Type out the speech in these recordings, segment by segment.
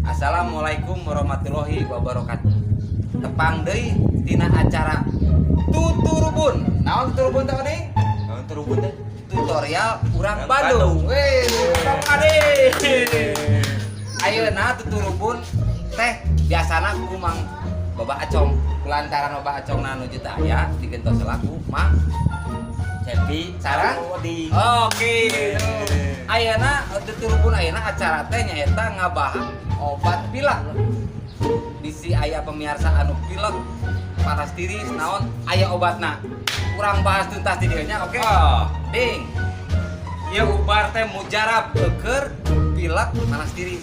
Assalamualaikum warahmatullahi wabarakatuh. Tepang deui tina acara tuturubun. Naon tuturubun teh nih? Naon turubun teh? Tutorial urang Bandung. Weh, tong ade. Ayeuna tuturubun teh biasana ku Mang Baba Acong. Kulantaran Baba Acongna nuju teh aya digentos selaku Mang Selfie sarang di Oke. Ayeuna tuturubun ayeuna acara teh nyaeta ngabahas obat pilek. Bisi aya pemirsa anu pilek panas tiris naon aya obatna. Kurang bahas tuntas di dieu nya oke. Ding. Ieu ubar teh mujarab keur pilek panas tiris.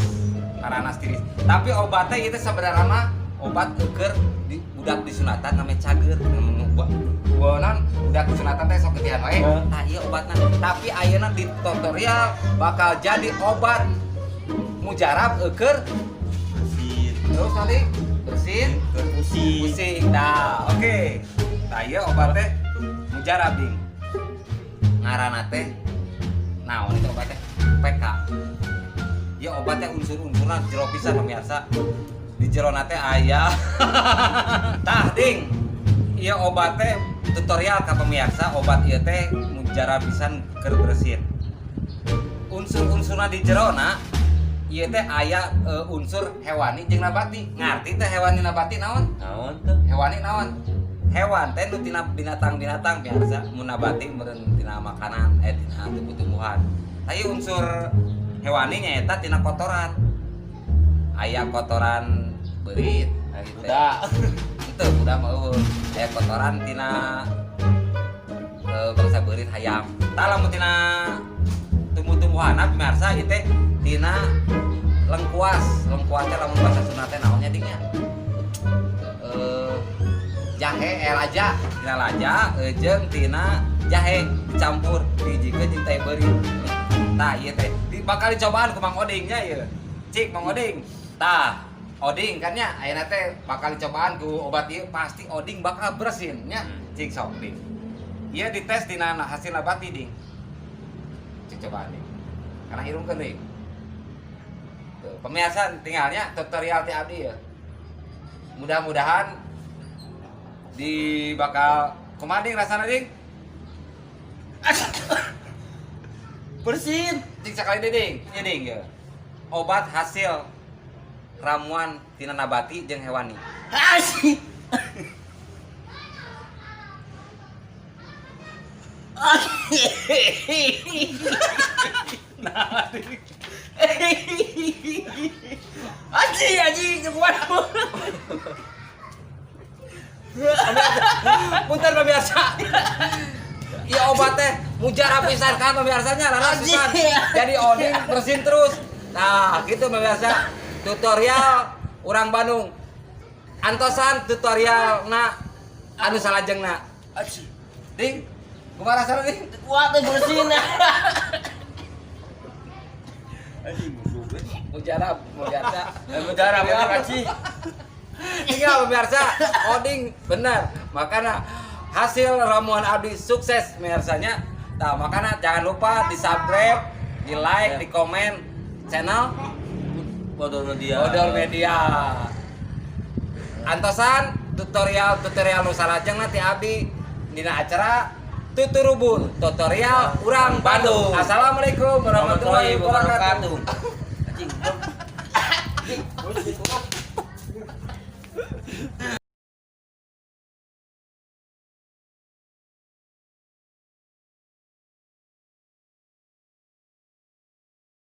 Panas tiris. Tapi obatnya itu sebenarnya mah obat keur di budak disunatan namanya cager. Bonan udah kesunatan teh sok ketihan wae. Tah ieu obatna. Tapi ayeuna di tutorial bakal jadi obat mujarab keur pusing. terus nanti bersin Pusing. pusing. Nah, oke. Tah ieu obat teh mujarab ding. Ngaranna teh naon itu obat teh? PK. Ieu obat teh unsur-unsurna jero pisan pemirsa. Di jero na teh aya. Tah ding. Ieu obat teh tutorial ka pemirsa obat ieu teh mujarab pisan keur bersin. Unsur-unsurna di jerona ieu teh aya unsur hewani jeung nabati. Ngarti teh hewani nabati naon? Naon tuh? Hewani naon? Hewan teh nu tina binatang-binatang biasa, mun nabati meureun tina makanan, tina tumbuh-tumbuhan. Tapi unsur hewani nyaeta tina kotoran. Aya kotoran beurit, Udah. Itu udah mau aya kotoran tina bangsa beurit hayam. Tah lamun tina tumbuh-tumbuhanna pemirsa ieu teh tina lengkuas. Lengkuas teh lamun bahasa Sunda teh naonnya dingnya? Jahe laja, tina laja jeung tina jahe dicampur dijikeun jeung teh beurit. Tah ieu teh bakal dicobaan ku Mang Oding nya ieu. Cik Mang Oding. Tah Oding kan nya ayeuna teh bakal dicobaan ku obat ieu pasti Oding bakal bersin nya. Cik sok Ding. Ieu dites tina hasil nabati Ding. Cik cobaan Ding. Karena hirungkeun Ding. Tuh, pemirsa tinggalnya tutorial ti abdi ya. Mudah-mudahan di bakal kumaha Ding rasana Ding? Bersin. Cik sakali deui Ding. Ieu Ding ya. Obat hasil ramuan tina nabati jeung hewani. Asih. Nah, Ding. Aji kuat. Punten pemirsa. Ieu obat teh mujarab pisan kan pemirsanya laras pisan. Jadi Oding bersin terus. Nah, gitu pemirsa. Tutorial urang Bandung. Antosan tutorialna anu salajengna. Aji. Ding, kumaha rasana Ding? Kuat bersin. Aji musuh. Mujarab. Mujarab Aji. Tinggal pemirsa, Oding bener. Makanya hasil ramuan abdi sukses pemirsanya. Nah, makanya jangan lupa di subscribe, di like, di komen channel Bodol Media. Bodol Media. Antosan tutorial nu salajeng nanti abdi dina acara tuturubun tutorial urang Bandung. Assalamualaikum warahmatullahi wabarakatuh. Anjing.